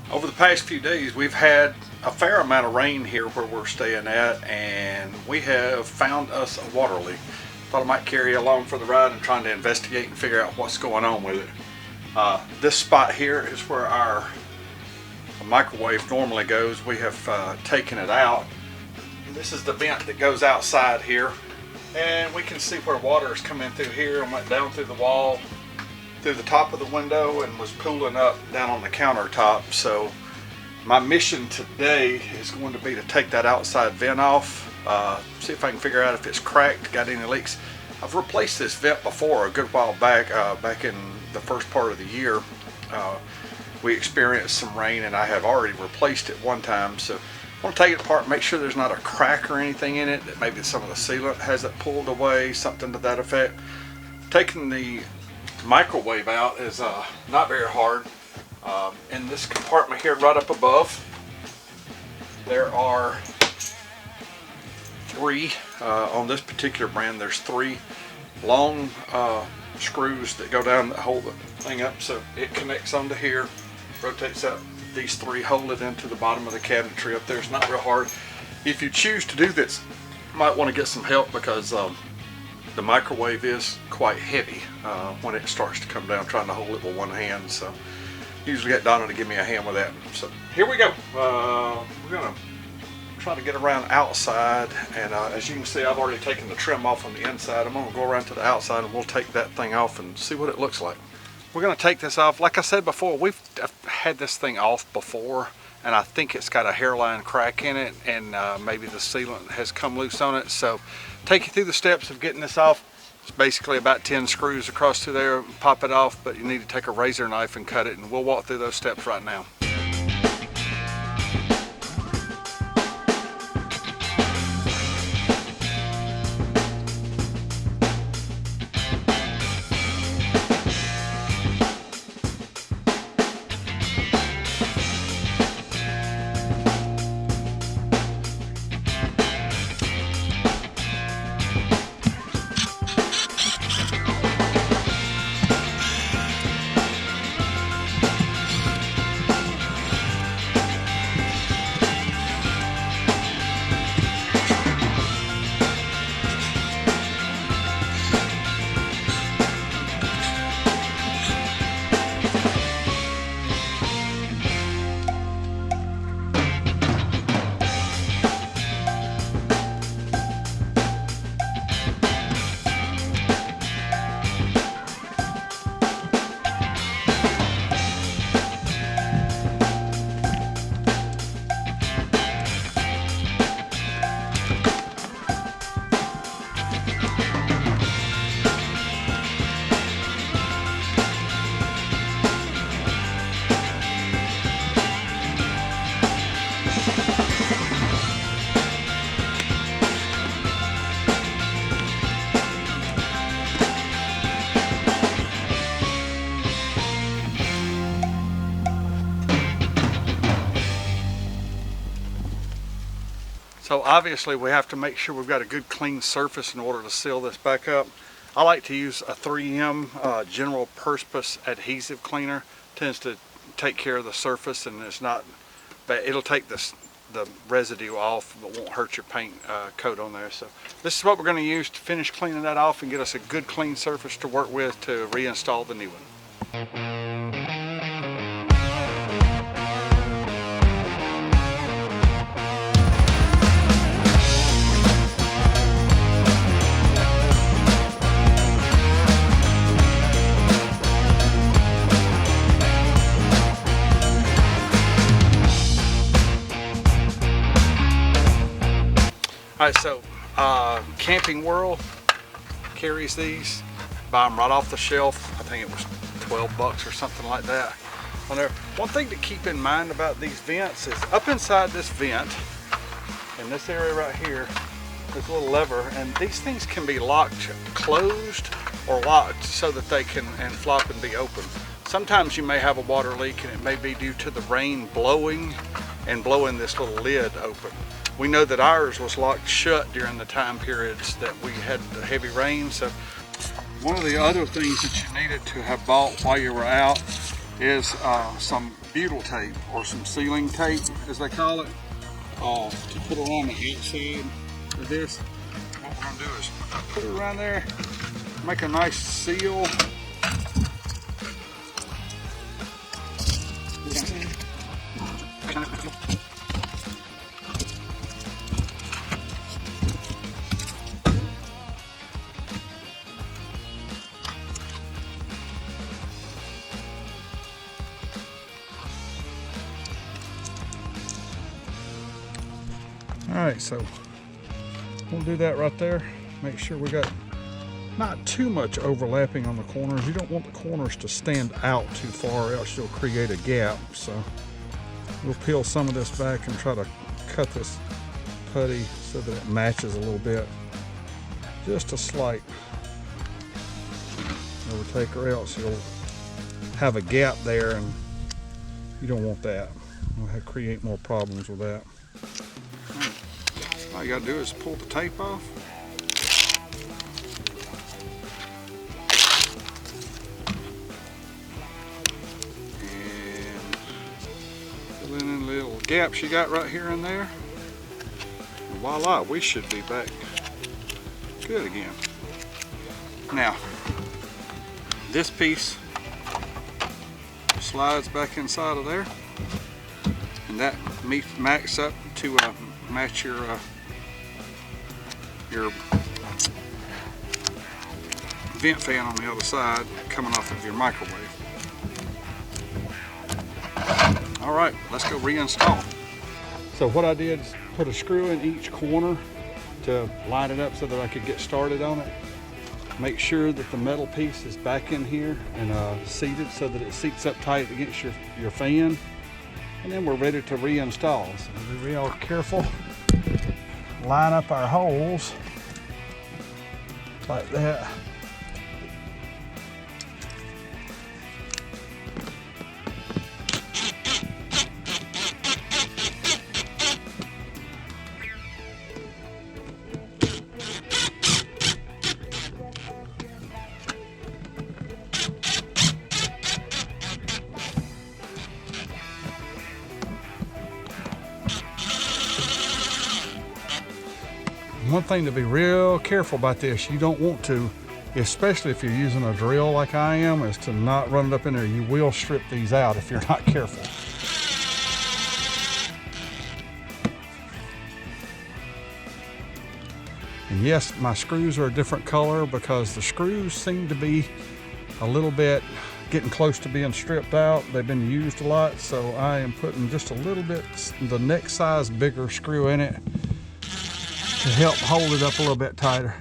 Over the past few days, we've had a fair amount of rain here where we're staying at, and we have found us a water leak. Thought I might carry you along for the ride and trying to investigate and figure out what's going on with it. This spot here is where our microwave normally goes. We have taken it out. This is the vent that goes outside here, and we can see where water is coming through here and went down through the wall, through the top of the window, and was pooling up down on the countertop. So my mission today is going to be to take that outside vent off, see if I can figure out if it's cracked, got any leaks. I've replaced this vent before a good while back, back in the first part of the year. We experienced some rain and I have already replaced it one time. So I want to take it apart, make sure there's not a crack or anything in it, that maybe some of the sealant has it pulled away, something to that effect. Taking the microwave out is not very hard. In this compartment here right up above, there are three, on this particular brand, there's three long screws that go down that hold the thing up, so it connects onto here, rotates up. These three hold it into the bottom of the cabinetry up there. It's not real hard. If you choose to do this, you might want to get some help because the microwave is quite heavy when it starts to come down, trying to hold it with one hand. So usually get Donna to give me a hand with that. So here we go. We're gonna try to get around outside, and as you can see, I've already taken the trim off on the inside. I'm gonna go around to the outside and we'll take that thing off and see what it looks like. We're gonna take this off. Like I said before, we've had this thing off before, and I think it's got a hairline crack in it, and maybe the sealant has come loose on it. So take you through the steps of getting this off. It's basically about 10 screws across through there, pop it off, but you need to take a razor knife and cut it, and we'll walk through those steps right now. So obviously we have to make sure we've got a good clean surface in order to seal this back up. I like to use a 3M general purpose adhesive cleaner. Tends to take care of the surface, and it's not bad. It'll take the residue off but won't hurt your paint coat on there. So this is what we're going to use to finish cleaning that off and get us a good clean surface to work with to reinstall the new one. Alright, so Camping World carries these. Buy them right off the shelf. I think it was 12 bucks or something like that on there. One thing to keep in mind about these vents is up inside this vent, in this area right here, this little lever, and these things can be locked closed or locked so that they can flop and be open. Sometimes you may have a water leak and it may be due to the rain blowing and blowing this little lid open. We know that ours was locked shut during the time periods that we had the heavy rain. So one of the other things that you needed to have bought while you were out is some butyl tape, or some sealing tape as they call it, to put around the outside of this. What we're going to do is put it around there, make a nice seal. Alright, so we'll do that right there. Make sure we got not too much overlapping on the corners. You don't want the corners to stand out too far, else you'll create a gap. So we'll peel some of this back and try to cut this putty so that it matches a little bit. Just a slight overtake, or else you'll have a gap there, and you don't want that. We'll have to create more problems with that. All you gotta do is pull the tape off. And fill in the little gaps you got right here and there. And voila, we should be back good again. Now, this piece slides back inside of there, and that matches up to match your vent fan on the other side coming off of your microwave. All right, let's go reinstall. So what I did is put a screw in each corner to line it up so that I could get started on it. Make sure that the metal piece is back in here and seated so that it seats up tight against your fan. And then we're ready to reinstall. So be real careful. Line up our holes like that. One thing to be real careful about this, you don't want to, especially if you're using a drill like I am, is to not run it up in there. You will strip these out if you're not careful. And yes, my screws are a different color because the screws seem to be a little bit getting close to being stripped out. They've been used a lot, so I am putting just a little bit, the next size bigger screw in it, to help hold it up a little bit tighter.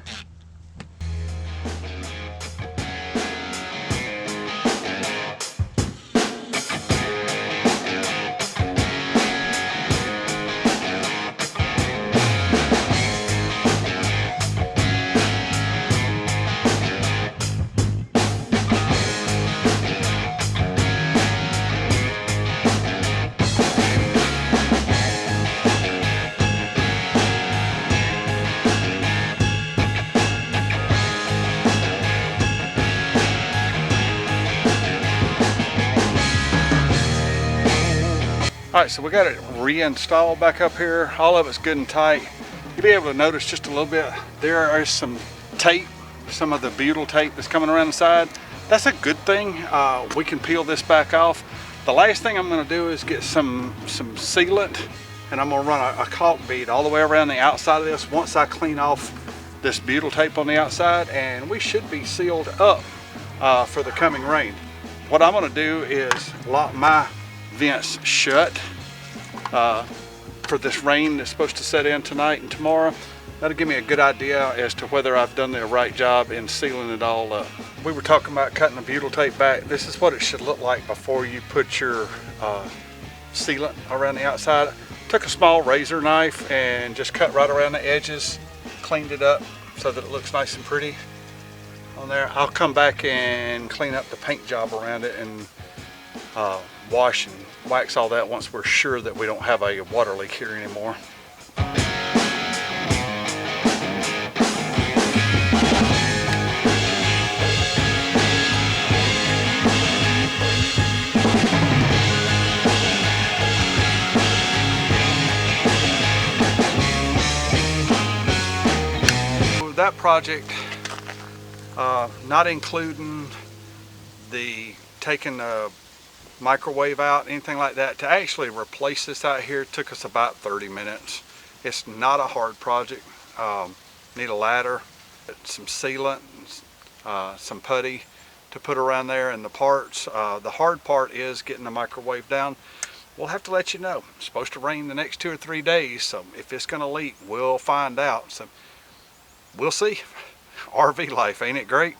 Alright, so we got it reinstalled back up here. All of it's good and tight. You'll be able to notice just a little bit, there is some tape, some of the butyl tape that's coming around the side. That's a good thing. We can peel this back off. The last thing I'm going to do is get some sealant, and I'm going to run a caulk bead all the way around the outside of this once I clean off this butyl tape on the outside, and we should be sealed up for the coming rain. What I'm going to do is lock my vents shut for this rain that's supposed to set in tonight and tomorrow. That'll give me a good idea as to whether I've done the right job in sealing it all up. We were talking about cutting the butyl tape back. This is what it should look like before you put your sealant around the outside. Took a small razor knife and just cut right around the edges, cleaned it up so that it looks nice and pretty on there. I'll come back and clean up the paint job around it and wash and wax all that once we're sure that we don't have a water leak here anymore. that project, not including the taking the microwave out, anything like that, to actually replace this out here took us about 30 minutes. It's not a hard project. Need a ladder, some sealant, some putty to put around there, and the parts. The hard part is getting the microwave down. We'll have to let you know. It's supposed to rain the next 2 or 3 days, so if it's going to leak, we'll find out. So we'll see. RV life, ain't it great?